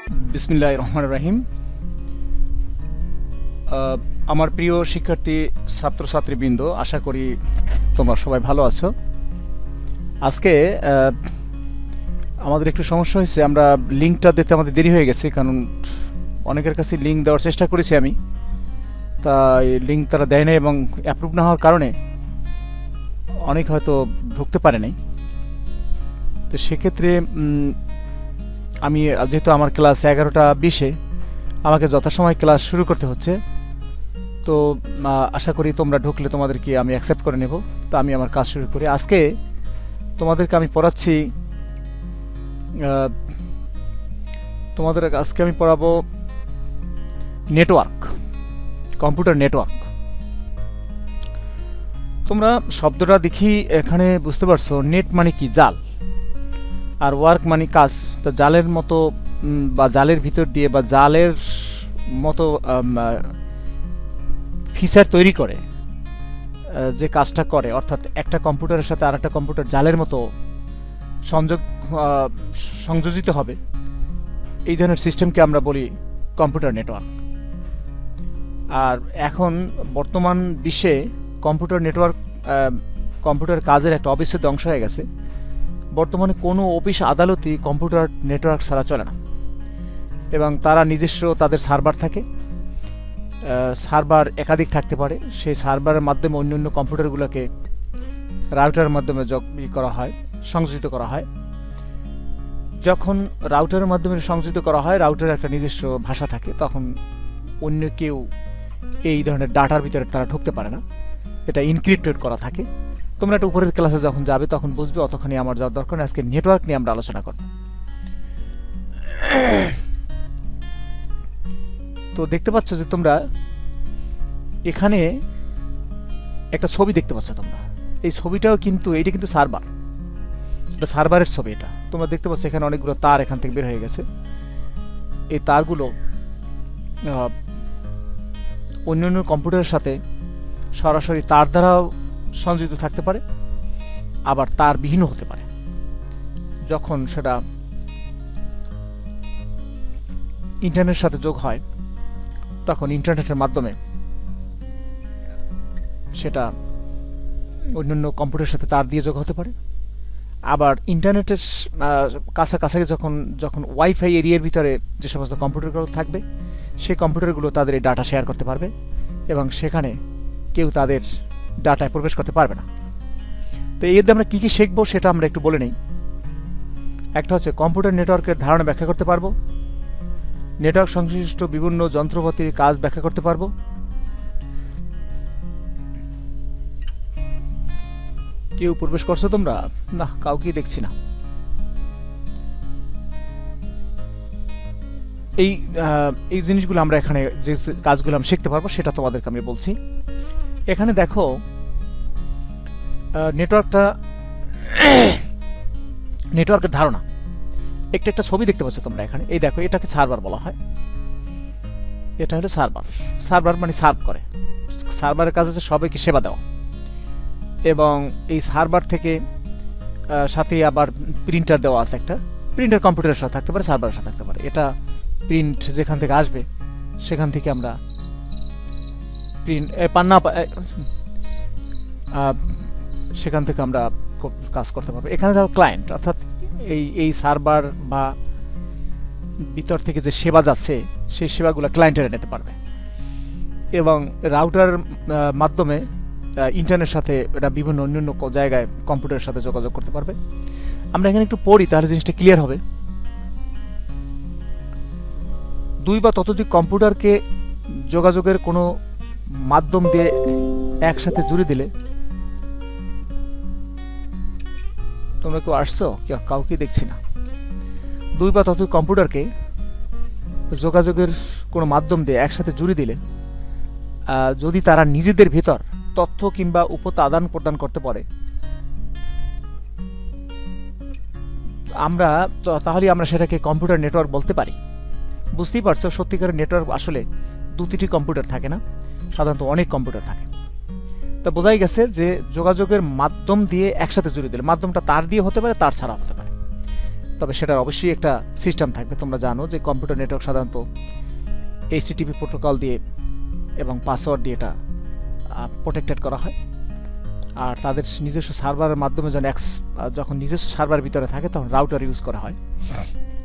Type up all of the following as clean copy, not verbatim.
বিসমিল্লাহির রহমানির রহিম। আমার প্রিয় শিক্ষার্থী ছাত্রছাত্রীবৃন্দ, আশা করি তোমরা সবাই ভালো আছো। আজকে আমাদের একটু সমস্যা হয়েছে, আমরা লিঙ্কটা দিতে আমাদের দেরি হয়ে গেছে, কারণ অনেকের কাছে লিঙ্ক দেওয়ার চেষ্টা করেছি আমি, তাই লিঙ্ক তারা দেয় নাই এবং অ্যাপ্রুভ না হওয়ার কারণে অনেক হয়তো ঢুকতে পারে নাই। তো সেক্ষেত্রে আমি যেহেতু আমার ক্লাস 11:20-এ আমাকে যথাসময় ক্লাস শুরু করতে হচ্ছে, তো আশা করি তোমরা ঢুকলে তোমাদেরকে আমি অ্যাকসেপ্ট করে নেব। তো আমি আমার কাজ শুরু করি। আজকে তোমাদেরকে আমি পড়াচ্ছি, আজকে আমি পড়াবো নেটওয়ার্ক, কম্পিউটার নেটওয়ার্ক। তোমরা শব্দটা দেখি এখানে বুঝতে পারছো, নেট মানে কি? জাল, আর ওয়ার্ক মানে কাজ। তো জালের মতো বা জালের ভিতর দিয়ে বা জালের মতো ফিচার তৈরি করে যে কাজটা করে, অর্থাৎ একটা কম্পিউটারের সাথে আরেকটা কম্পিউটার জালের মতো সংযোজিত হবে, এই ধরনের সিস্টেমকে আমরা বলি কম্পিউটার নেটওয়ার্ক। আর এখন বর্তমান বিশ্বে কম্পিউটার নেটওয়ার্ক কম্পিউটার কাজের একটা অবিচ্ছেদ্য অংশ হয়ে গেছে। বর্তমানে কোনো অফিস আদালতই কম্পিউটার নেটওয়ার্ক ছাড়া চলে না, এবং তারা নিজস্ব তাদের সার্ভার থাকে। সার্ভার একাধিক থাকতে পারে, সেই সার্ভারের মাধ্যমে অন্য অন্য কম্পিউটারগুলোকে রাউটারের মাধ্যমে করা হয়, সংযোজিত করা হয়। যখন রাউটারের মাধ্যমে সংযোজিত করা হয়, রাউটারের একটা নিজস্ব ভাষা থাকে, তখন অন্য কেউ এই ধরনের ডাটার ভিতরে তারা ঢুকতে পারে না, এটা ইনক্রিপ্টেড করা থাকে। তোমরা একটা উপরের ক্লাসে যখন যাবে তখন বুঝবে, অতক্ষণই আমার যাওয়ার দরকার। আজকে নেটওয়ার্ক নিয়ে আমরা আলোচনা করব। তো দেখতে পাচ্ছ যে তোমরা এখানে একটা ছবি দেখতে পাচ্ছ। তোমরা এই ছবিটাও কিন্তু, এইটা কিন্তু সার্ভার, এটা সার্ভারের ছবি। এটা তোমরা দেখতে পাচ্ছ এখানে অনেকগুলো তার এখান থেকে বের হয়ে গেছে। এই তারগুলো অন্য অন্য কম্পিউটারের সাথে সরাসরি তার দ্বারাও সংযুক্ত থাকতে পারে, আবার তার বিহীনও হতে পারে। যখন সেটা ইন্টারনেটের সাথে যোগ হয়, তখন ইন্টারনেটের মাধ্যমে সেটা অন্যান্য কম্পিউটারের সাথে তার দিয়ে যোগ হতে পারে। আবার ইন্টারনেটের কাছাকাছি যখন ওয়াইফাই এরিয়ার ভিতরে যে সমস্ত কম্পিউটারগুলো থাকবে, সেই কম্পিউটারগুলো তাদের এই ডাটা শেয়ার করতে পারবে, এবং সেখানে কেউ তাদের ডাটায় প্রবেশ করতে পারবে না। তো এর দিয়ে আমরা কী কী শিখবো সেটা আমরা একটু বলে নিই। একটা হচ্ছে কম্পিউটার নেটওয়ার্কের ধারণা ব্যাখ্যা করতে পারবো, নেটওয়ার্ক সংশ্লিষ্ট বিভিন্ন যন্ত্রপাতির কাজ ব্যাখ্যা করতে পারবো, কেউ প্রবেশ করছো তোমরা? না, কাউকেই দেখছি না। এই জিনিসগুলো আমরা এখানে যে কাজগুলো আমরা শিখতে পারবো সেটা তোমাদেরকে আমি বলছি। এখানে দেখো নেটওয়ার্কের ধারণা, একটা ছবি দেখতে পাচ্ছ তোমরা এখানে। এই দেখো, এটাকে সার্ভার বলা হয়। এটা হলো সার্ভার। সার্ভার মানে সার্ভ করে, সার্ভারের কাজ হচ্ছে সবাইকে সেবা দেওয়া। এবং এই সার্ভার থেকে সাথে আবার প্রিন্টার দেওয়া আছে। একটা প্রিন্টার কম্পিউটারের সাথে থাকতে পারে, সার্ভারের সাথে থাকতে পারে। এটা প্রিন্ট যেখান থেকে আসবে সেখান থেকে আমরা সেখান থেকে আমরা কাজ করতে পারবো। এখানে ধরো ক্লায়েন্ট, অর্থাৎ এই সার্ভার বা ভিতর থেকে যে সেবা যাচ্ছে সেই সেবাগুলো ক্লায়েন্টেরা নিতে পারবে, এবং রাউটার মাধ্যমে ইন্টারনেটের সাথে এটা বিভিন্ন অন্যান্য জায়গায় কম্পিউটারের সাথে যোগাযোগ করতে পারবে। আমরা এখানে একটু পড়ি, তাহলে জিনিসটা ক্লিয়ার হবে। দুই বা ততোধিক কম্পিউটারকে যোগাযোগের কোনো মাধ্যম দিয়ে একসাথে জুড়ে দিলে, তোমরা কেউ আসছো? কাউকে দেখছি না। দুই বা ততোধিক কম্পিউটারকে যোগাযোগের কোনো মাধ্যম দিয়ে একসাথে জুড়ে দিলে, যদি তারা নিজেদের ভিতর তথ্য কিংবা উপাত্ত আদান প্রদান করতে পারে, তাহলে আমরা সেটাকে কম্পিউটার নেটওয়ার্ক বলতে পারি। বুঝতেই পারছো, সত্যিকারের নেটওয়ার্ক আসলে দুটি কম্পিউটার থাকে না, সাধারণত অনেক কম্পিউটার থাকে। তা বোঝাই গেছে যে যোগাযোগের মাধ্যম দিয়ে একসাথে জুড়ে দিলে, মাধ্যমটা তার দিয়ে হতে পারে, তার ছাড়া হতে পারে। তবে সেটার অবশ্যই একটা সিস্টেম থাকবে। তোমরা জানো যে কম্পিউটার নেটওয়ার্ক সাধারণত এইচটিটিপি প্রোটোকল দিয়ে এবং পাসওয়ার্ড দিয়ে এটা প্রোটেক্টেড করা হয়। আর তাদের নিজস্ব সার্ভারের মাধ্যমে যখন নিজস্ব সার্ভার ভিতরে থাকে তখন রাউটার ইউজ করা হয়,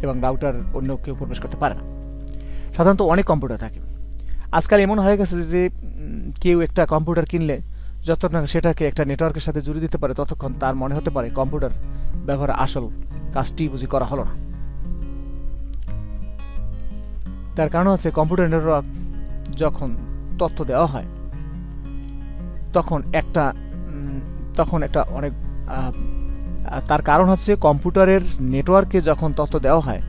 এবং রাউটার অন্য কেউ প্রবেশ করতে পারে না। সাধারণত অনেক কম্পিউটার থাকে। আজকাল এমন হয়ে গেছে যে কেউ একটা কম্পিউটার কিনলে যতক্ষণ সেটাকে একটা নেটওয়ার্কের সাথে জুড়ে দিতে পারে ততক্ষণ তার মনে হতে পারে কম্পিউটার ব্যবহার আসল কাজটি বুঝি করা হলো না। তার কারণ হচ্ছে কম্পিউটার নেটওয়ার্ক যখন তথ্য দেওয়া হয় তখন একটা অনেক তার কারণ হচ্ছে কম্পিউটারের নেটওয়ার্কে যখন তথ্য দেওয়া হয়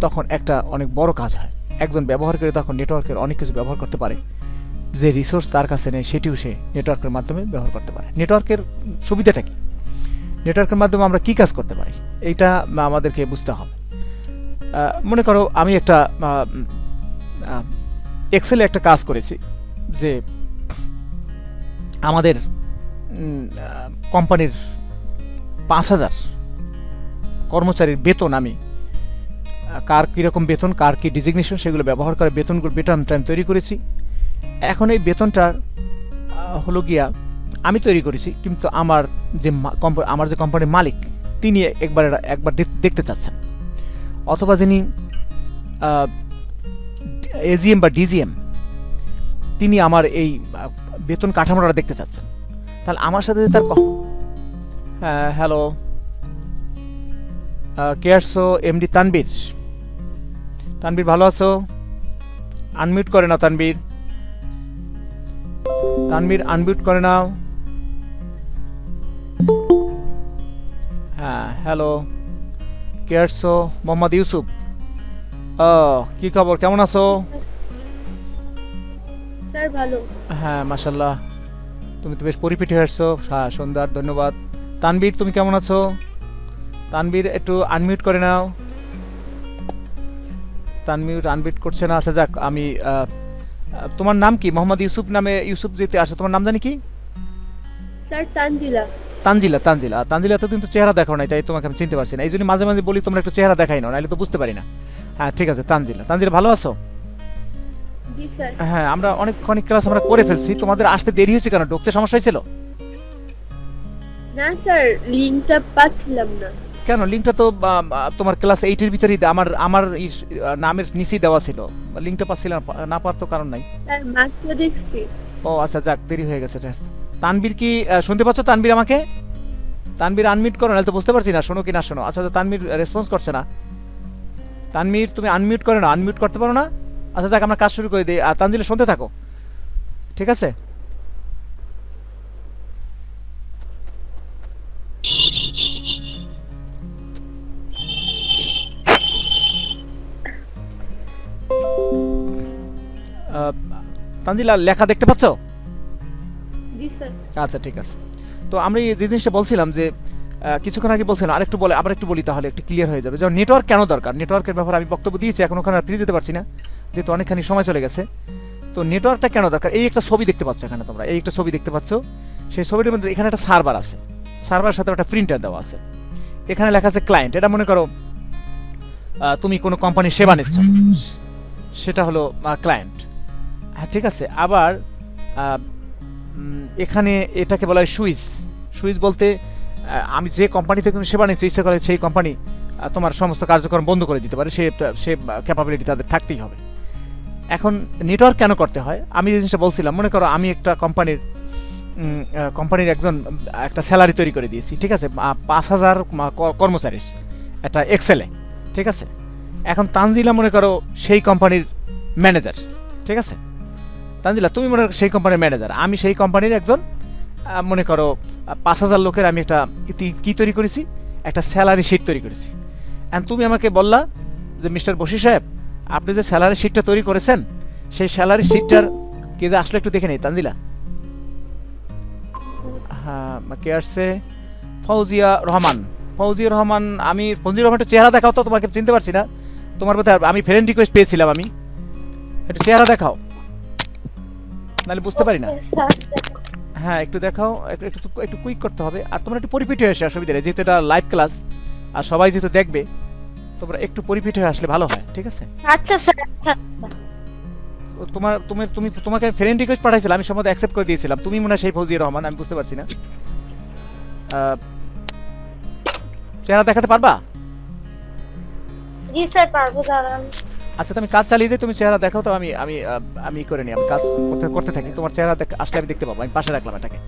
তখন একটা অনেক বড় কাজ হয়। একজন ব্যবহারকারী তখন নেটওয়ার্কের অনেক কিছু ব্যবহার করতে পারে, যে রিসোর্স তার কাছে নেই সেটিও সে নেটওয়ার্কের মাধ্যমে ব্যবহার করতে পারে। নেটওয়ার্কের সুবিধাটা কি, নেটওয়ার্কের মাধ্যমে আমরা কি কাজ করতে পারি এইটা আমাদেরকে বুঝতে হবে। মনে করো আমি একটা এক্সেলে একটা কাজ করেছি যে আমাদের কোম্পানির ৫,০০০ কর্মচারীর বেতন, আমি কার কীরকম বেতন, কার কী ডিজিগনেশন সেগুলো ব্যবহার করে বেতন তৈরি করেছি। এখন এই বেতনটার হলো গিয়া আমি তৈরি করেছি, কিন্তু আমার যে কোম্পানির মালিক তিনি একবার দেখতে চাচ্ছেন, অথবা যিনি এজিএম বা ডিজিএম তিনি আমার এই বেতন কাঠামোটা দেখতে চাচ্ছেন। তাহলে আমার সাথে তার হ্যালো কেয়ারসো এমডি তানবীর ভালো আছো? আনমিউট করে নাও তানবীর আনমিউট করে নাও। হ্যাঁ হ্যালো কেয়ারসো মোহাম্মদ ইউসুফ, কি খবর, কেমন আছো? স্যার ভালো। হ্যাঁ মাশাআল্লাহ, তুমি তো বেশ পরিপাটি হয়েছো। হ্যাঁ সুন্দর, ধন্যবাদ। তানবীর তুমি কেমন আছো? তানবীর একটু আনমিউট করে নাও। আনমিউট করছে না। আচ্ছা যাক, আমি তোমার নাম কি? মোহাম্মদ ইউসুফ নামে ইউসুফ যেতে আসে, তোমার নাম জানি কি? স্যার তানজিলা। তানজিলা তো কিন্তু চেহারা দেখাও নাই, তাই তোমাকে আমি চিনতে পারছি না। এই জন্য মাঝে মাঝে বলি তোমরা একটু চেহারা দেখাই নাও, নাহলে তো বুঝতে পারি না। হ্যাঁ ঠিক আছে তানজিলা ভালো আছো? জি স্যার। হ্যাঁ আমরা অনেক ক্লাস আমরা করে ফেলছি, তোমাদের আসতে দেরি হয়েছে কেন? ঢুকতে সমস্যা হয়েছিল? না স্যার, লিংকটা পাচ্ছিলাম না। কেন? লিংকটা তো তোমার ক্লাস 8 এর ভিতরেই আমার নামের নিচেই দেওয়া ছিল, লিংকটা পাচ্ছিলাম না, পারতো কারণ নাই। স্যার মাত্র দেখছি। ও আচ্ছা যাক, দেরি হয়ে গেছে। তানবীর কি শুনতে পাচ্ছ? তানবীর আমাকে আনমিউট করো, নাহলে তো বুঝতে পারছি না শোনো কি না শোনো। আচ্ছা তানবীর রেসপন্স করছে না। তানবীর তুমি আনমিউট করে না, আনমিউট করতে পারো না? আচ্ছা যাক, আমরা কাজ শুরু করে দিই। আর তানজিলা শুনতে থাকো, ঠিক আছে? তানজিলা লেখা দেখতে পাচ্ছ? জি স্যার। আচ্ছা ঠিক আছে। তো আমরা যে জিনিসটা বলছিলাম যে কিছুক্ষণ আগে বলছিলাম, আবার একটু বলি তাহলে একটু ক্লিয়ার হয়ে যাবে। যেমন নেটওয়ার্ক কেন দরকার, নেটওয়ার্কের ব্যাপারে আমি বক্তব্য দিয়েছি, এখন ওখানে ফিরে যেতে পারছি না যেহেতু অনেকখানি সময় চলে গেছে। তো নেটওয়ার্কটা কেন দরকার, এই একটা ছবি দেখতে পাচ্ছ এখানে, তোমরা এই একটা ছবি দেখতে পাচ্ছ। সেই ছবিটার মধ্যে এখানে একটা সার্ভার আছে, সার্ভারের সাথে একটা প্রিন্টার দেওয়া আছে, এখানে লেখা আছে ক্লায়েন্ট। এটা মনে করো তুমি কোনো কোম্পানির সেবা নিচ্ছ, সেটা হলো ক্লায়েন্ট। হ্যাঁ ঠিক আছে। আবার এখানে এটাকে বলা হয় সুইচ বলতে আমি যে কোম্পানি থেকে সেবা নিচ্ছি, ইচ্ছা করে সেই কোম্পানি তোমার সমস্ত কার্যক্রম বন্ধ করে দিতে পারে, সে ক্যাপাবিলিটি তাদের থাকতেই হবে। এখন নেটওয়ার্ক কেন করতে হয়, আমি যে জিনিসটা বলছিলাম, মনে করো আমি একটা কোম্পানির একটা স্যালারি তৈরি করে দিয়েছি, ঠিক আছে, ৫,০০০ কর্মচারীর একটা এক্সেলে, ঠিক আছে। এখন তানজিলা মনে করো সেই কোম্পানির ম্যানেজার, ঠিক আছে। তানজিলা তুমি মনে করো সেই কোম্পানির ম্যানেজার, আমি সেই কোম্পানির একজন মনে করো ৫,০০০ লোকের আমি একটা কি তৈরি করেছি, একটা স্যালারি শিট তৈরি করেছি। অ্যান্ড তুমি আমাকে বললা যে মিস্টার বশির সাহেব, আপনি যে স্যালারি শিটটা তৈরি করেছেন সেই স্যালারি শিটটার কে যে আসলে একটু দেখে নেই। তানজিলা, হ্যাঁ কে আসছে? ফৌজিয়া রহমান। আমি ফৌজিয়া রহমান একটু চেহারা দেখাও তো, তোমাকে চিনতে পারছি না। তোমার বোধহয় আমি ফ্রেন্ড রিকোয়েস্ট পেয়েছিলাম, আমি একটু চেহারা দেখাও, নাহলে বুঝতে পারি না। হ্যাঁ একটু দেখাও, একটু কুইক করতে হবে। আর তোমরা একটু পরিপিটি হয়ে আসে, অসুবিধা নেই, যেহেতু এটা লাইভ ক্লাস আর সবাই যেহেতু দেখবে তোমরা একটু পরিপিট হয়ে আসলে ভালো হয়, ঠিক আছে? আচ্ছা স্যার, আচ্ছা। তোমাকে ফ্রেন্ড রিকোয়েস্ট পাঠাইছিলাম, আমি সম্ভবত অ্যাকসেপ্ট করে দিয়েছিলাম। তুমি মনে হয় সেই ফৌজিয়া রহমান, আমি বুঝতে পারছি না। চেহারা দেখাতে পারবা? জি স্যার পারবো দাঁড়ান। আচ্ছা, তুমি কাজ চালিয়ে যাই, তুমি চেহারা দেখাও তো, আমি আমি আমি করে নিই, আমি কাজ করতে করতে থাকি। তোমার চেহারা আসলে আমি দেখতে পাবো, আমি পাশে রাখলাম এটাকে।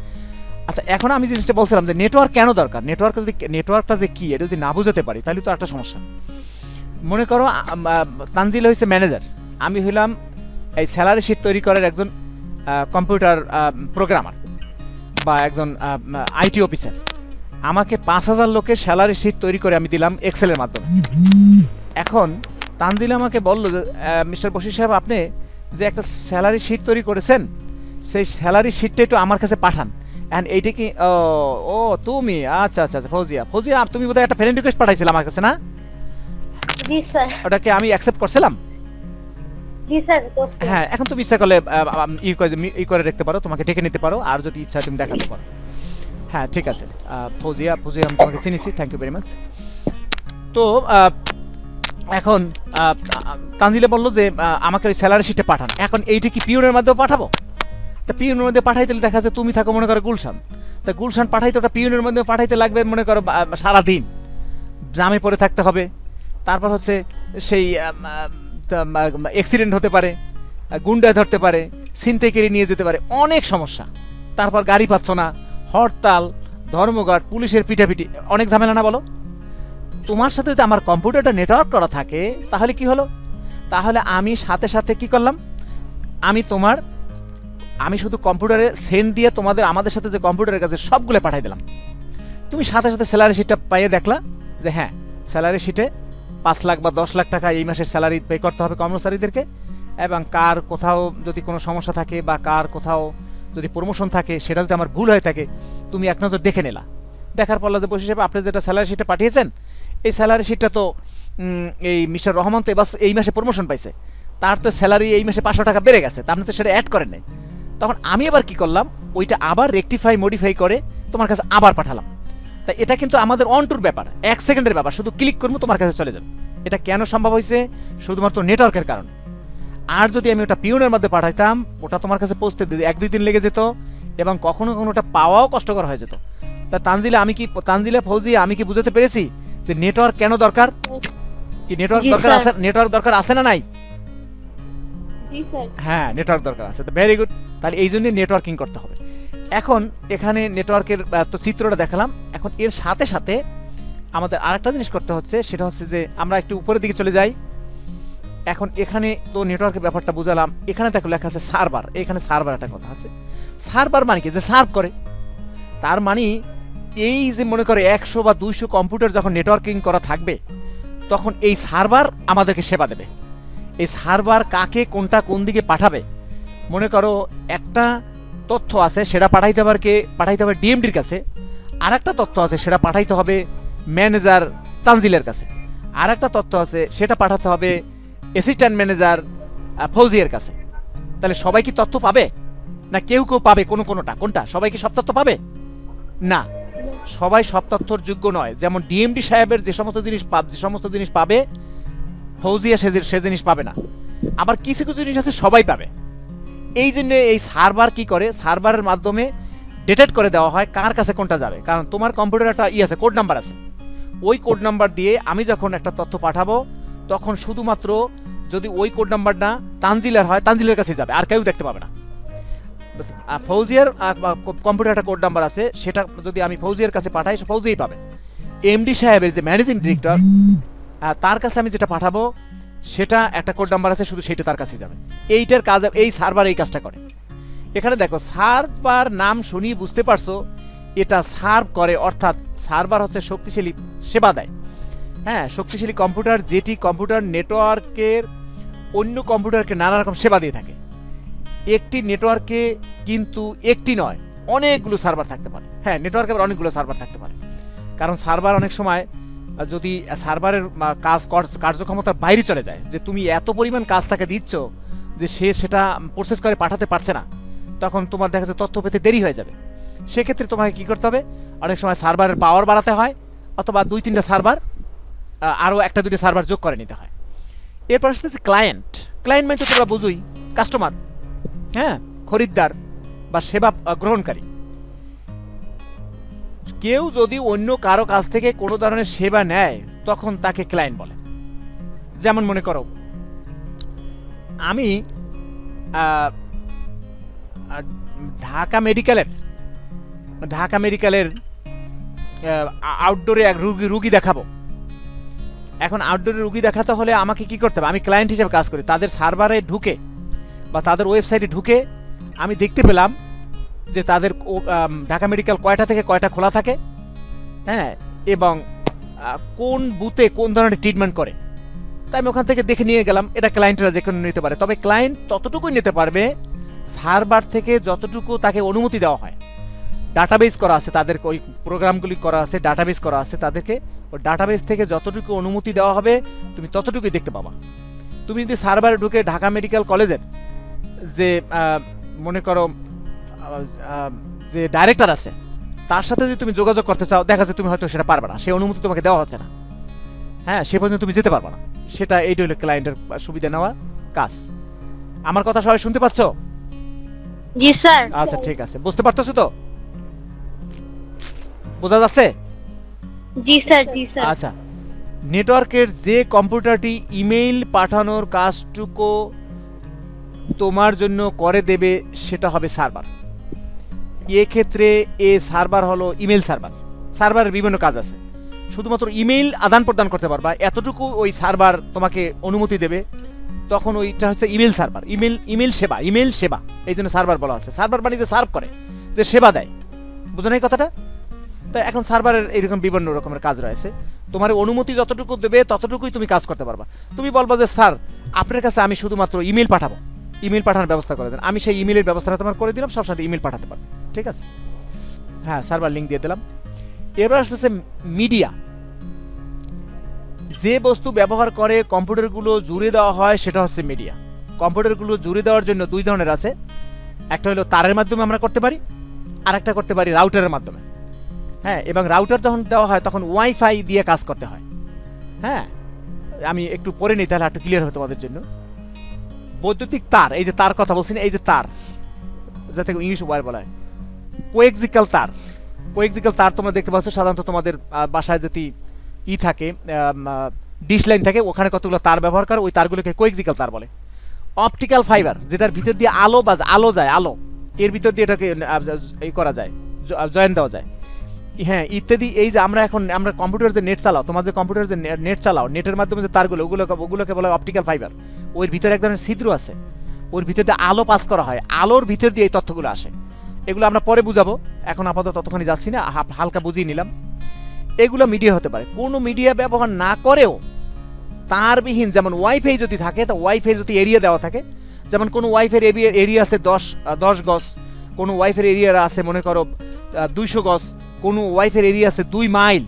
আচ্ছা, এখন আমি জিনিসটা বলছিলাম যে নেটওয়ার্ক কেন দরকার, নেটওয়ার্কটা যে কি এটা যদি না বুঝতে পারি তাহলে তো একটা সমস্যা। মনে করো তানজিল হয়েছে ম্যানেজার, আমি হইলাম এই স্যালারি শিট তৈরি করার একজন কম্পিউটার প্রোগ্রামার বা একজন আইটি অফিসার। আমাকে 5,000 লোকের স্যালারি শিট তৈরি করে আমি দিলাম এক্সেলের মাধ্যমে। এখন তানজিল আমাকে বলল যে মিস্টার বশির সাহেব, আপনি যে একটা স্যালারি শিট তৈরি করেছেন, সেই স্যালারি শিটটা একটু আমার কাছে পাঠান। অ্যান্ড এইটা কি ও তুমি, আচ্ছা আচ্ছা আচ্ছা, ফৌজিয়া তুমি বোধহয় একটা ফ্রেন্ড রিকোয়েস্ট পাঠাইছিলাম আমার কাছে, না? জি স্যার। ওটাকে আমি অ্যাকসেপ্ট করছিলাম। জি স্যার করছি। হ্যাঁ, এখন তুমি ইচ্ছা করলে ই করে দেখতে পারো, তোমাকে ডেকে নিতে পারো, আর যদি ইচ্ছা তুমি দেখাতে পারো। হ্যাঁ, ঠিক আছে। ফৌজিয়া আমি তোমাকে চিনিছি, থ্যাংক ইউ ভেরি মাচ। তো এখন তানজিলে বললো যে আমাকে ওই স্যালারি শিটে পাঠান। এখন এইটা কি পিউনের মাধ্যমে পাঠাবো? তা পিউনের মধ্যে পাঠাইতে দেখা যাচ্ছে তুমি থাকো মনে করো গুলশান, তা গুলশান পাঠাইতে ওটা পিউনের মধ্যে পাঠাইতে লাগবে মনে করো সারাদিন, জামে পড়ে থাকতে হবে। তারপর হচ্ছে সেই অ্যাক্সিডেন্ট হতে পারে, গুন্ডা ধরতে পারে, ছিনতাইকারী নিয়ে যেতে পারে, অনেক সমস্যা। তারপর গাড়ি পাচ্ছ না, হরতাল, ধর্মঘট, পুলিশের পিটাপিটি, অনেক ঝামেলা, না বলো? তোমার সাথে যদি আমার কম্পিউটারটা নেটওয়ার্ক করা থাকে তাহলে কি হলো? তাহলে আমি সাথে সাথে কি করলাম, আমি শুধু কম্পিউটারে সেন্ড দিয়ে আমাদের সাথে যে কম্পিউটারের কাছে সবগুলো পাঠিয়ে দিলাম। তুমি সাথে সাথে স্যালারি শিটটা পাইয়ে দেখলা যে হ্যাঁ, স্যালারি শিটে 5 লাখ বা 10 লাখ টাকা এই মাসের স্যালারি পে করতে হবে কর্মচারীদেরকে, এবং কার কোথাও যদি কোনো সমস্যা থাকে বা কার কোথাও যদি প্রমোশন থাকে, সেটা যদি আমার ভুল হয়ে থাকে, তুমি এক নজর দেখে নিলা। দেখার পর যে বসে হিসেবে আপনি যেটা স্যালারি শিটটা পাঠিয়েছেন, এই স্যালারি শিটটা তো এই মিস্টার রহমান তো এবার এই মাসে প্রমোশন পাইছে, তার তো স্যালারি এই মাসে 500 টাকা বেড়ে গেছে, তা আপনি তো সেটা অ্যাড করেন নাই। তখন আমি এবার কি করলাম, ওইটা আবার মডিফাই করে তোমার কাছে আবার পাঠালাম। তা এটা কিন্তু আমাদের অন টুর ব্যাপার, 1 সেকেন্ডের ব্যাপার, শুধু ক্লিক করবো তোমার কাছে চলে যাবে। এটা কেন সম্ভব হয়েছে? শুধুমাত্র নেটওয়ার্কের কারণে। আর যদি আমি ওটা পিউনের মধ্যে পাঠাইতাম, ওটা তোমার কাছে পৌঁছতে 1-2 দিন লেগে যেত, এবং কখনো কখনো ওটা পাওয়াও কষ্টকর হয়ে যেত। তা তানজিলা ফৌজিয়া, আমি কি বুঝতে পেরেছি যে নেটওয়ার্ক কেন দরকার? কি নেটওয়ার্ক দরকার আছে না নাই? জি স্যার। হ্যাঁ, নেটওয়ার্ক দরকার আছে। তো ভেরি গুড, তাহলে এই জন্য নেটওয়ার্কিং করতে হবে। এখন এখানে নেটওয়ার্কের তো চিত্রটা দেখালাম। এখন এর সাথে সাথে আমাদের আরেকটা জিনিস করতে হচ্ছে, সেটা হচ্ছে যে আমরা একটু উপরের দিকে চলে যাই। এখন এখানে তো নেটওয়ার্কের ব্যাপারটা বুঝালাম। এখানে দেখো লেখা আছে সার্ভার, এখানে সার্ভার একটা কথা আছে। সার্ভার মানে কি? যে সার্ভ করে। তার মানে এই যে মনে করে 100 বা 200 কম্পিউটার যখন নেটওয়ার্কিং করা থাকবে, তখন এই সার্ভার আমাদেরকে সেবা দেবে। এই সার্ভার কাকে কোনটা কোন দিকে পাঠাবে, মনে করো একটা তথ্য আছে সেটা পাঠাইতে হবে ডিএমডির কাছে, আর একটা তথ্য আছে সেটা পাঠাইতে হবে ম্যানেজার তানজিলের কাছে, আর একটা তথ্য আছে সেটা পাঠাতে হবে অ্যাসিস্ট্যান্ট ম্যানেজার ফৌজিয়ার কাছে। তাহলে সবাই কি তথ্য পাবে? না কেউ পাবে কোনটা? সবাই কি সব তথ্য পাবে? না, সবাই সব তথ্যর যোগ্য নয়। যেমন ডিএমডি সাহেবের যে সমস্ত জিনিস পাবে, ফৌজিয়া সে জিনিস পাবে না। আবার কিছু কিছু জিনিস আছে সবাই পাবে। এই জন্য এই সার্ভার কি করে, সার্ভারের মাধ্যমে ডিটেক্ট করে দেওয়া হয় কার কাছে কোনটা যাবে। কারণ তোমার কম্পিউটার একটা আছে, কোড নাম্বার আছে, ওই কোড নাম্বার দিয়ে আমি যখন একটা তথ্য পাঠাবো, তখন শুধুমাত্র যদি ওই কোড নাম্বারটা তানজিলের হয়, তানজিলের কাছে যাবে, আর কেউ দেখতে পাবে না। ফৌজিয়ার কম্পিউটার একটা কোড নাম্বার আছে, সেটা যদি আমি ফৌজিয়ার কাছে পাঠাই, ফৌজিয়াই পাবে। এমডি সাহেবের যে ম্যানেজিং ডিরেক্টর, তার কাছে আমি যেটা পাঠাবো, সেটা একটা কোড নাম্বার আছে, শুধু সেটা তার কাছে যাবে। এইটার কাজ এই সার্ভার এই কাজটা করে। এখানে দেখো সার্ভার নাম শুনি বুঝতে পারছো, এটা সার্ভ করে, অর্থাৎ সার্ভার হচ্ছে শক্তিশালী সেবা দেয়। হ্যাঁ, শক্তিশালী কম্পিউটার, যেটি কম্পিউটার নেটওয়ার্কের অন্য কম্পিউটারকে নানা রকম সেবা দিয়ে থাকে। একটি নেটওয়ার্কে কিন্তু একটি নয়, অনেকগুলো সার্ভার থাকতে পারে। হ্যাঁ, নেটওয়ার্কে অনেকগুলো সার্ভার থাকতে পারে, কারণ সার্ভার অনেক সময় যদি সার্ভারের কার্যক্ষমতার বাইরে চলে যায়, যে তুমি এত পরিমাণ কাজ তাকে দিচ্ছ যে সে সেটা প্রসেস করে পাঠাতে পারছে না, তখন তোমার দেখা যাচ্ছে তথ্য পেতে দেরি হয়ে যাবে। সেক্ষেত্রে তোমাকে কি করতে হবে, অনেক সময় সার্ভারের পাওয়ার বাড়াতে হয়, অথবা 2-3টা সার্ভার আরও একটা দুটো সার্ভার যোগ করে নিতে হয়। এরপর আসতেছে ক্লায়েন্ট। ক্লায়েন্ট মানে তো তোমরা বুঝোই, কাস্টমার, হ্যাঁ, খরিদ্দার বা সেবা গ্রহণকারী। কেউ যদি অন্য কারো কাছ থেকে কোনো ধরনের সেবা নেয় তখন তাকে ক্লায়েন্ট বলে। যেমন মনে করো আমি ঢাকা মেডিকেলের আউটডোরে এক রুগী দেখাবো। এখন আউটডোরে রুগী দেখাতে হলে আমাকে কি করতে হবে? আমি ক্লায়েন্ট হিসেবে কাজ করি। তাদের সার্ভারে ঢুকে বা তাদের ওয়েবসাইটে ঢুকে আমি দেখতে পেলাম যে তাদের ঢাকা মেডিকেল কয়টা থেকে কয়টা খোলা থাকে, হ্যাঁ, এবং কোন বুথে কোন ধরনের ট্রিটমেন্ট করে। তাই আমি ওখান থেকে দেখে নিয়ে গেলাম। এটা ক্লায়েন্টরা যে কোনো নিতে পারে, তবে ক্লায়েন্ট ততটুকুই নিতে পারবে সার্ভার থেকে যতটুকু তাকে অনুমতি দেওয়া হয়। ডাটাবেস করা আছে, তাদের ওই প্রোগ্রামগুলি করা আছে, ডাটাবেস করা আছে, তাদেরকে ওই ডাটাবেস থেকে যতটুকু অনুমতি দেওয়া হবে তুমি ততটুকুই দেখতে পাবা। তুমি যদি সার্ভারে ঢুকে ঢাকা মেডিকেল কলেজের যে মনে করো যে ডাইরেক্টর আছে তার সাথে যদি তুমি যোগাযোগ করতে চাও, দেখা যায় তুমি হয়তো সেটা পারবে না, সেই অনুমতি তোমাকে দেওয়া হচ্ছে না, হ্যাঁ, সে পর্যন্ত তুমি যেতে পারবে না। সেটা এইটা হলো ক্লায়েন্টের সুবিধা নেওয়া কাজ। আমার কথা সবাই শুনতে পাচ্ছ? জি স্যার। আচ্ছা ঠিক আছে, বুঝতে পারতেছো তো? বোঝা যাচ্ছে? জি স্যার, জি স্যার। আচ্ছা, নেটওয়ার্কের যে কম্পিউটারটি ইমেইল পাঠানোর কাজটুকু তোমার জন্য করে দেবে সেটা হবে সার্ভার। এক্ষেত্রে এ সার্ভার হলো ইমেল সার্ভার। সার্ভারের বিভিন্ন কাজ আছে, শুধুমাত্র ইমেইল আদান প্রদান করতে পারবা এতটুকু ওই সার্ভার তোমাকে অনুমতি দেবে, তখন ওইটা হচ্ছে ইমেল সার্ভার। ইমেল সেবা, এই জন্য সার্ভার বলা হচ্ছে। সার্ভার মানে যে সার্ভ করে, যে সেবা দেয়, বুঝো না এই কথাটা? তাই এখন সার্ভারের এরকম বিভিন্ন রকমের কাজ রয়েছে। তোমার অনুমতি যতটুকু দেবে ততটুকুই তুমি কাজ করতে পারবা। তুমি বলবা যে স্যার আপনার কাছে আমি শুধুমাত্র ইমেল পাঠাবো, ইমেল পাঠানোর ব্যবস্থা করে দেন, আমি সেই ইমেলের ব্যবস্থাটা তোমার করে দিলাম, সবসময় ইমেল পাঠাতে পারবে, ঠিক আছে? হ্যাঁ, সার্ভার লিঙ্ক দিয়ে দিলাম। এবার আসতেছে মিডিয়া। যে বস্তু ব্যবহার করে কম্পিউটারগুলো জুড়ে দেওয়া হয় সেটা হচ্ছে মিডিয়া। কম্পিউটারগুলো জুড়ে দেওয়ার জন্য দুই ধরনের আছে, একটা হলো তারের মাধ্যমে আমরা করতে পারি, আর একটা করতে পারি রাউটারের মাধ্যমে। হ্যাঁ, এবং রাউটার যখন দেওয়া হয় তখন ওয়াইফাই দিয়ে কাজ করতে হয়। হ্যাঁ, আমি একটু পরে নিই তাহলে একটু ক্লিয়ার হবে তোমাদের জন্য। বৈদ্যুতিক তার, এই যে তার কথা বলছি না, এই যে তার, যাতে ইংলিশ ওয়্যার বলা হয় কোএক্সিক্যাল তার। কোএক্সিক্যাল তার তোমরা দেখতে পাচ্ছ সাধারণত তোমাদের বাসায় যদি থাকে, ডিশ লাইন থাকে, ওখানে কতগুলো তার ব্যবহার করে, ওই তারগুলোকে কোএক্সিক্যাল তার বলে। অপটিক্যাল ফাইবার, যেটার ভিতর দিয়ে আলো যায়, এর ভিতর দিয়ে এটাকে এই করা যায়, জয়েন দেওয়া যায়, হ্যাঁ, ইত্যাদি। এই যে আমরা কম্পিউটার যে নেট চালাও, তোমার যে কম্পিউটার যে নেট চালাও, নেটের মাধ্যমে যে তারগুলো ওগুলোকে বলা হয় অপটিক্যাল ফাইবার। ওর ভিতরে এক ধরনের ছিদ্র আছে, ওর ভিতর দিয়ে আলো পাস করা হয়, আলোর ভিতর দিয়ে এই তথ্যগুলো আসে। এগুলো আমরা পরে বুঝাবো, এখন আপাতত ততখানি যাচ্ছি না, হালকা বুঝিয়ে নিলাম। এগুলো মিডিয়া হতে পারে। কোনো মিডিয়া ব্যবহার না করেও তারবিহীন, যেমন ওয়াইফাই যদি থাকে, তা ওয়াইফাই যদি এরিয়া দেওয়া থাকে, যেমন কোনো ওয়াইফাই এরিয়া আছে 10 গজ, কোনো ওয়াইফাই এরিয়া আছে মনে করো 200 গজ, কোনো ওয়াইফাই এরিয়া আছে 2 মাইল,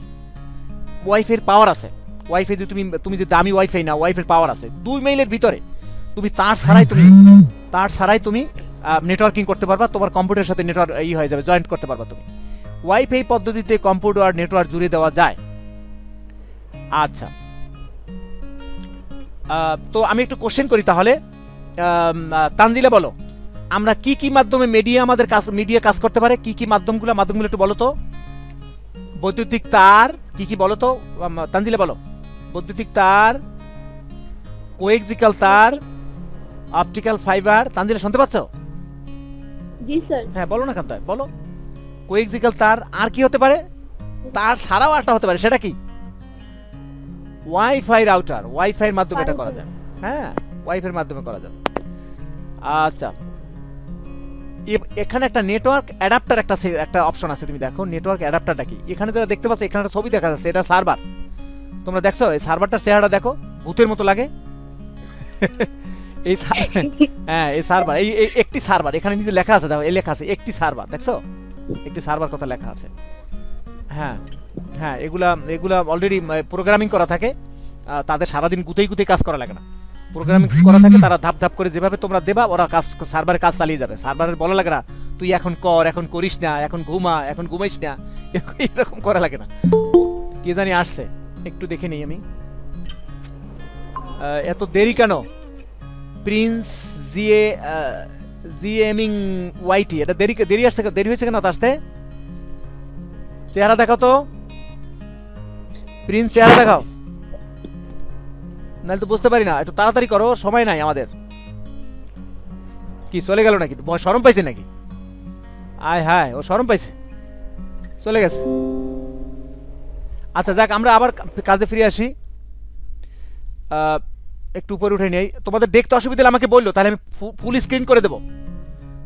ওয়াইফাইয়ের পাওয়ার আছে। ওয়াইফাই যদি তুমি যে দামি ওয়াইফাই না, ওয়াইফাইয়ের পাওয়ার আছে 2 মাইলের ভিতরে, তুমি তার ছাড়াই তুমি নেটওয়ার্কিং করতে পারবা, তোমার কম্পিউটারের সাথে নেটওয়ার্ক হয়ে যাবে, জয়েন্ট করতে পারবা তুমি। ওয়াইফাই পদ্ধতিতে কম্পিউটার নেটওয়ার্ক জুড়ে দেওয়া যায়। আচ্ছা, তো আমি একটু কোশ্চেন করি তাহলে। তানজিলা বলো, আমরা কি কি মাধ্যমে মিডিয়া কাজ করতে পারে? কি কি মাধ্যমগুলো একটু বলো তো। বৈদ্যুতিক তার, কি বলো তো তানজিলা বলো। বৈদ্যুতিক তার, কোএক্সিক্যাল তার, অপটিক্যাল ফাইবার। তানজিলা শুনতে পাচ্ছ? জি স্যার। হ্যাঁ বলো না, কান্তায় বলো। কোএক্সিক্যাল তার, আর কি হতে পারে? তার ছাড়াও একটা হতে পারে, সেটা কি? ওয়াইফাই রাউটার, ওয়াইফাইয়ের মাধ্যমে এটা করা যায়। হ্যাঁ, ওয়াইফাইয়ের মাধ্যমে করা যায়। আচ্ছা, এখানে একটা নেটওয়ার্ক অ্যাডাপ্টার একটা অপশন আছে, তুমি দেখো নেটওয়ার্ক অ্যাডাপ্টারটা কি। এখানে যারা দেখতে পাচ্ছ, এখানে একটা ছবি দেখা যাচ্ছে, এটা সার্ভার। তোমরা দেখছো এই সার্ভারটার চেহারাটা দেখো, ভূতের মতো লাগে। এই হ্যাঁ, এই সার্ভার, এই একটি সার্ভার, এখানে নিচে লেখা আছে, দেখো এই লেখা আছে একটি সার্ভার, দেখছো একটি সার্ভার কথা লেখা আছে। হ্যাঁ হ্যাঁ, এগুলা অলরেডি প্রোগ্রামিং করা থাকে, তাদের সারাদিন গুতেই কাজ করা লাগে না, প্রোগ্রামিং করা থাকে। তারা ধাপ ধাপ করে যেভাবে তোমরা দেবা, ওরা সার্ভারের কাজ চালিয়ে যাবে। সার্ভারের বলা লাগে না তুই এখন কর, এখন করিস না, এখন ঘুমা, এখন ঘুমাইস না, এরকম করা লাগে না। কে জানি আসছে, একটু দেখে নেই আমি। এত দেরি কেন? প্রিন্স জিএমিং ওয়াইটি, এটা দেরি আসছে, দেরি হয়েছে কেন আসতে? চেহারা দেখাও তো প্রিন্স, চেহারা দেখাও, নাহলে তো বুঝতে পারি না। একটু তাড়াতাড়ি করো, সময় নাই আমাদের। কি চলে গেল নাকি? শরম পাইছে নাকি? আয় হায়, ও শরম পাইছে, চলে গেছে। আচ্ছা যাক, আমরা আবার কাজে ফিরে আসি। একটু উপরে উঠে নেই। তোমাদের দেখতে অসুবিধা হলে আমাকে বললো, তাহলে আমি ফুল স্ক্রিন করে দেবো।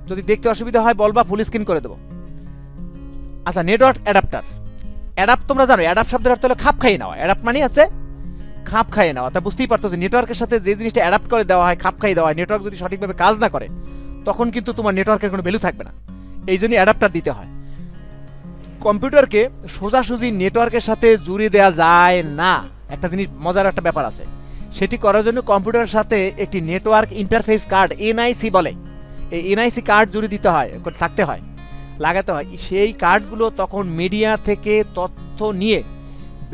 যদি দেখতে অসুবিধা হয় বলবা, ফুল স্ক্রিন করে দেবো। আচ্ছা, নেটওয়ার্ক অ্যাডাপ্টার। অ্যাডাপ্ট তোমরা জানো, অ্যাডাপ্ট শব্দের অর্থ হলো খাপ খাইয়ে নেওয়া। অ্যাডাপ্ট মানে হচ্ছে খাপ খাইয়ে নেওয়া। তা বুঝতেই পারতো যে নেটওয়ার্কের সাথে যে জিনিসটা অ্যাডাপ্ট করে দেওয়া হয়, খাপ খাইয়ে দেওয়া হয়, নেটওয়ার্ক যদি সঠিকভাবে কাজ না করে তখন কিন্তু তোমার নেটওয়ার্কের কোনো ভ্যালু থাকবে না। এই জন্যই অ্যাডাপ্টার দিতে হয়। কম্পিউটারকে সোজাসুজি নেটওয়ার্কের সাথে জুড়ে দেওয়া যায় না। একটা জিনিস, মজার একটা ব্যাপার আছে। সেটি করার জন্য কম্পিউটারের সাথে একটি নেটওয়ার্ক ইন্টারফেস কার্ড, এনআইসি বলে, এই এনআইসি কার্ড জুড়ে দিতে হয়, থাকতে হয়, লাগাতে হয়। সেই কার্ডগুলো তখন মিডিয়া থেকে তথ্য নিয়ে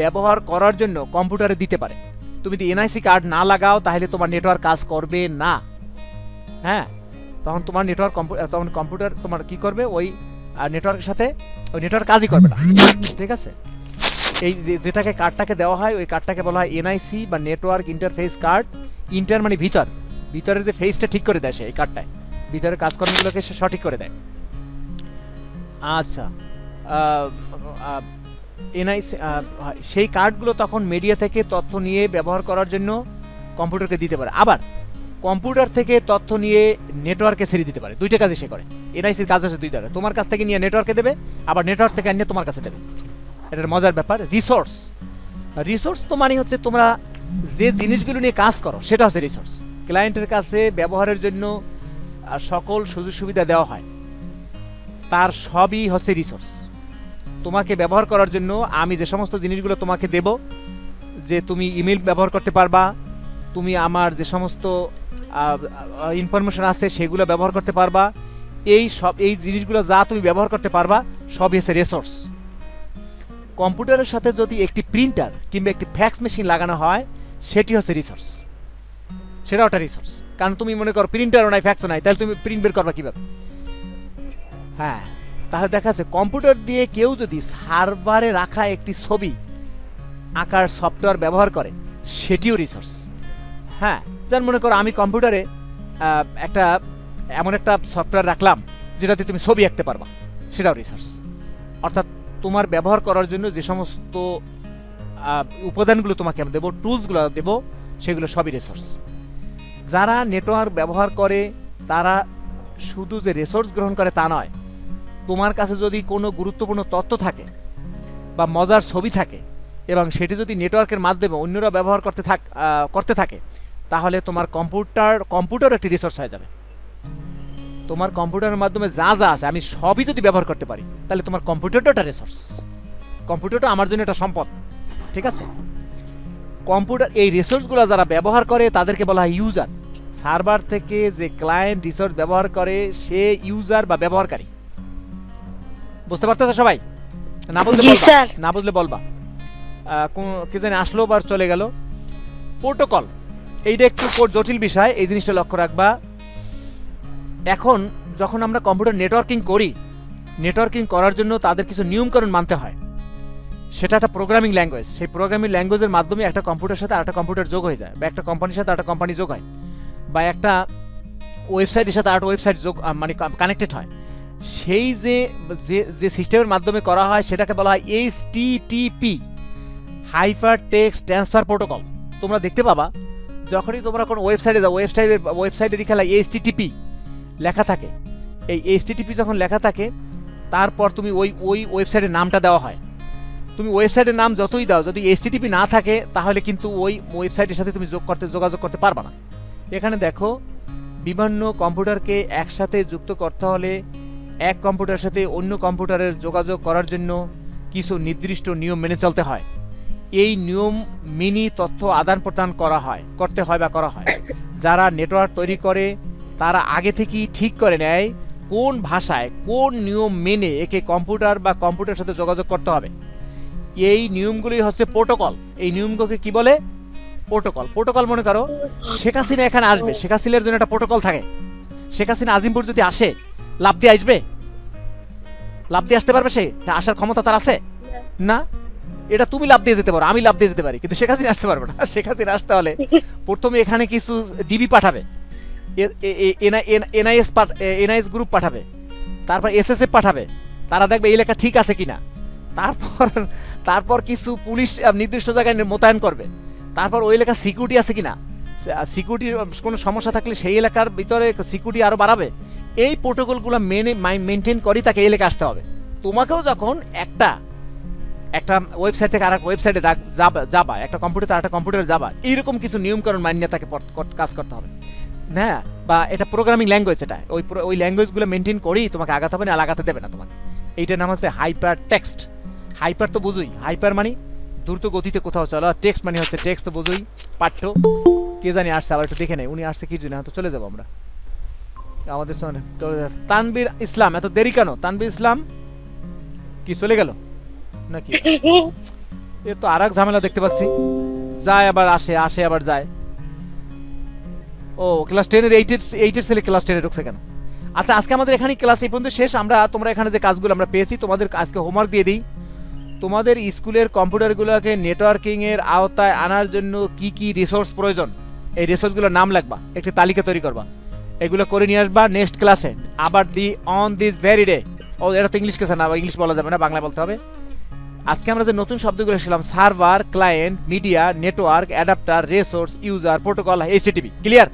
ব্যবহার করার জন্য কম্পিউটারে দিতে পারে। তুমি যদি এনআইসি কার্ড না লাগাও তাহলে তোমার নেটওয়ার্ক কাজ করবে না। হ্যাঁ, তখন তোমার নেটওয়ার্ক তখন কম্পিউটার তোমার কি করবে, ওই নেটওয়ার্কের সাথে ওই নেটওয়ার্ক কাজই করবে না। ঠিক আছে, এই যেটাকে কার্ডটাকে দেওয়া হয়, ওই কার্ডটাকে বলা হয় এনআইসি বা নেটওয়ার্ক ইন্টারফেস কার্ড। ইন্টার মানে ভিতর, ভিতরের যে ফেসটা ঠিক করে দেয় সে, এই কার্ডটায় ভিতরের কাজকর্মগুলোকে সে সঠিক করে দেয়। আচ্ছা, এনআইসি সেই কার্ডগুলো তখন মিডিয়া থেকে তথ্য নিয়ে ব্যবহার করার জন্য কম্পিউটারকে দিতে পারে। আবার কম্পিউটার থেকে তথ্য নিয়ে নেটওয়ার্কে ছেড়ে দিতে পারে। দুইটা কাজই সে করে। এনআইসির কাজ হচ্ছে দুই ধরনের, তোমার কাছ থেকে নিয়ে নেটওয়ার্কে দেবে, আবার নেটওয়ার্ক থেকে নিয়ে তোমার কাছে দেবে। এটার মজার ব্যাপার। রিসোর্স, রিসোর্স তো মানে হচ্ছে তোমরা যে জিনিসগুলো নিয়ে কাজ করো সেটা হচ্ছে রিসোর্স। ক্লায়েন্টের কাছে ব্যবহারের জন্য সকল সুযোগ সুবিধা দেওয়া হয়, তার সবই হচ্ছে রিসোর্স। তোমাকে ব্যবহার করার জন্য আমি যে সমস্ত জিনিসগুলো তোমাকে দেব, যে তুমি ইমেল ব্যবহার করতে পারবা, তুমি আমার যে সমস্ত ইনফরমেশন আছে সেগুলো ব্যবহার করতে পারবা, এই জিনিসগুলো যা তুমি ব্যবহার করতে পারবা সবই হচ্ছে রিসোর্স। কম্পিউটারের সাথে যদি একটি প্রিন্টার কিংবা একটি ফ্যাক্স মেশিন লাগানো হয় সেটি হচ্ছে রিসোর্স, সেটাও একটা রিসোর্স। কারণ তুমি মনে করো প্রিন্টারও নাই, ফ্যাক্সও নাই, তাহলে তুমি প্রিন্ট বের করবা কীভাবে? হ্যাঁ, তাহলে দেখা যাচ্ছে কম্পিউটার দিয়ে কেউ যদি সার্ভারে রাখা একটি ছবি আঁকার সফটওয়্যার ব্যবহার করে সেটিও রিসোর্স। হ্যাঁ, যার মনে করো আমি কম্পিউটারে এমন একটা সফটওয়্যার রাখলাম যেটাতে তুমি ছবি আঁকতে পারবা, সেটাও রিসোর্স। অর্থাৎ তোমার ব্যবহার করার জন্য যে সমস্ত উপাদানগুলো তোমাকে আমি দেবো, টুলসগুলো দেবো, সেগুলো সবই রিসোর্স। যারা নেটওয়ার্ক ব্যবহার করে তারা শুধু যে রিসোর্স গ্রহণ করে তা নয়, তোমার কাছে যদি কোনো গুরুত্বপূর্ণ তথ্য থাকে বা মজার ছবি থাকে এবং সেটি যদি নেটওয়ার্কের মাধ্যমে অন্যরা ব্যবহার করতে থাকে তাহলে তোমার কম্পিউটার একটি রিসোর্স হয়ে যাবে। তোমার কম্পিউটারের মাধ্যমে যা যা আছে আমি সবই যদি ব্যবহার করতে পারি তাহলে তোমার কম্পিউটারটা একটা রিসোর্স। কম্পিউটারটা আমার জন্য একটা সম্পদ। ঠিক আছে, কম্পিউটার এই রিসোর্সগুলো যারা ব্যবহার করে তাদেরকে বলা হয় ইউজার। সার্ভার থেকে যে ক্লায়েন্ট রিসোর্স ব্যবহার করে সে ইউজার বা ব্যবহারকারী। বুঝতে পারতেছো সবাই? না বুঝলে বলবা, না বুঝলে বলবা। কে জানি আসলো বা চলে গেল। প্রোটোকল, এইটা একটু জটিল বিষয়, এই জিনিসটা লক্ষ্য রাখবা। এখন যখন আমরা কম্পিউটার নেটওয়ার্কিং করি, নেটওয়ার্কিং করার জন্য তাদের কিছু নিয়মকানুন মানতে হয়। সেটা একটা প্রোগ্রামিং ল্যাঙ্গুয়েজ। সেই প্রোগ্রামিং ল্যাঙ্গুয়েজের মাধ্যমে একটা কম্পিউটারের সাথে আরেকটা কম্পিউটার যোগ হয়ে যায়, বা একটা কোম্পানির সাথে আরেকটা কোম্পানি যোগ হয়, বা একটা ওয়েবসাইটের সাথে আরেকটা ওয়েবসাইট যোগ মানে কানেক্টেড হয়। সেই যে সিস্টেমের মাধ্যমে করা হয় সেটাকে বলা হয় HTTP, hyper text transfer protocol. তোমরা দেখতে পাবা যখনই তোমরা কোনো ওয়েবসাইটে যাও, ওয়েবসাইটে লিখা এইচটিটিপি লেখা থাকে। এই এইচটিটিপি যখন লেখা থাকে তারপর তুমি ওই ওয়েবসাইটের নামটা দেওয়া হয়। তুমি ওয়েবসাইটের নাম যতই দাও, যদি এইচটিটিপি না থাকে তাহলে কিন্তু ওই ওয়েবসাইটের সাথে তুমি যোগাযোগ করতে পারবে না। এখানে দেখো, বিভিন্ন কম্পিউটারকে একসাথে যুক্ত করতে হলে এক কম্পিউটারের সাথে অন্য কম্পিউটারের যোগাযোগ করার জন্য কিছু নির্দিষ্ট নিয়ম মেনে চলতে হয়। এই নিয়ম মেনে তথ্য আদান প্রদান করতে হয়। যারা নেটওয়ার্ক তৈরি করে তারা আগে থেকেই ঠিক করে নেয় কোন ভাষায় কোন নিয়ম মেনে একে কম্পিউটার বা কম্পিউটারের সাথে যোগাযোগ করতে হবে। এই নিয়মগুলি হচ্ছে প্রোটোকল। এই নিয়মগুলোকে কি বলে? প্রোটোকল মনে করো শেখ হাসিনা এখানে আসবে, শেখ হাসিনার জন্য একটা প্রোটোকল থাকে। শেখ হাসিনা আজিমপুর যদি আসে, লাভ দিয়ে আসবে? লাভ দিয়ে আসতে পারবে সে? আসার ক্ষমতা তার আছে না? এটা তুমি লাভ দিয়ে যেতে পারো, আমি লাভ দিয়ে যেতে পারি, কিন্তু শেখ হাসিনা আসতে পারবে না। শেখ হাসিনা আসতে হলে প্রথমে এখানে কিছু ডিবি পাঠাবে, এনআইএস গ্রুপ পাঠাবে, তারপর এসএসএফ পাঠাবে, তারা দেখবে এই এলাকা ঠিক আছে কিনা, তারপর কিছু পুলিশ নির্দিষ্ট জায়গায় মোতায়েন করবে, তারপর ওই এলাকা সিকিউরিটি আছে কিনা, সিকিউরিটির কোনো সমস্যা থাকলে সেই এলাকার ভিতরে সিকিউরিটি আরো বাড়াবে। এই প্রোটোকলগুলো মেনটেন করি তাকে এই এলাকা আসতে হবে। তোমাকেও যখন একটা ওয়েবসাইট থেকে আরেক ওয়েবসাইটে যাবা, একটা কম্পিউটার একটা কম্পিউটারে যাবা, এইরকম কিছু নিয়মকানুন মান্য তাকে কাজ করতে হবে, হ্যাঁ। বা এটা প্রোগ্রামিং ল্যাঙ্গুয়েজ, এটা ওই ল্যাঙ্গুয়েজগুলো মেনটেন করেই তোমাকে আগাতে হবে, না লাগাতে দেবে না তোমাকে। এইটার নাম হচ্ছে হাইপার টেক্সট। হাইপার তো বুঝুই, হাইপার মানে দ্রুত গতিতে কোথাও চলো, টেক্সট মানে হচ্ছে টেক্সট তো বুঝুই, পাঠ্য। কে জানি আসছে, আবার একটু দেখে নেই উনি আসছে কি জন্য, তো চলে যাবো আমরা আমাদের সঙ্গে। তানবীর ইসলাম, এত দেরি কেন? তানবীর ইসলাম কি চলে গেল নাকি? এ তো আর এক ঝামেলা দেখতে পাচ্ছি, যায় আবার আসে, আসে আবার যায়। ও ক্লাস 10-এর 8-এর ছেলে ক্লাস 10-এ ঢুকছে কেন? আচ্ছা, আজকে আমাদের এখানে ক্লাস এই পর্যন্ত শেষ। তোমরা এখানে যে কাজগুলো আমরা পেয়েছি, তোমাদের আজকে হোমওয়ার্ক দিয়ে দিই। তোমাদের স্কুলের কম্পিউটারগুলোকে নেটওয়ার্কিং এর আওতায় আনার জন্য কি কি রিসোর্স প্রয়োজন, এই রিসোর্সগুলোর নাম লিখবা, একটি তালিকা তৈরি করবা, এগুলো করে নিয়ে আসবা নেক্সট ক্লাসে। আবার অন দিস ভেরি ডে, ও এটা তো ইংলিশ কেসে না, ইংলিশ বলা যাবে না, বাংলা বলতে হবে। আজকে আমরা যে নতুন শব্দগুলো শিখলাম, server, client, media, network, adapter, resource, user, protocol, HTTP. Clear?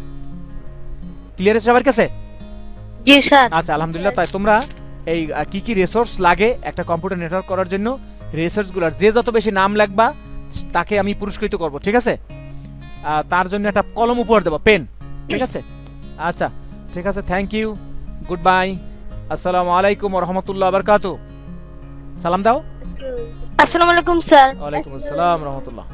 Clear সবার কাছে? জি স্যার। আচ্ছা, আলহামদুলিল্লাহ। তাই তোমরা এই কি কি রিসোর্স লাগে একটা কম্পিউটার নেটওয়ার্ক করার জন্য, রিসোর্সগুলোর যে যত বেশি নাম লিখবা তাকে আমি পুরস্কৃত করব, ঠিক আছে? তার জন্য একটা কলম উপহার দেব, পেন, ঠিক আছে? আচ্ছা ঠিক আছে, থ্যাংক ইউ, গুড বাই, আসসালামু আলাইকুম ওয়া রাহমাতুল্লাহি ওয়া বারাকাতুহু। সালাম দাও। আসসালামু আলাইকুম স্যার। ওয়া আলাইকুম আসসালাম ওয়া রাহমাতুল্লাহ।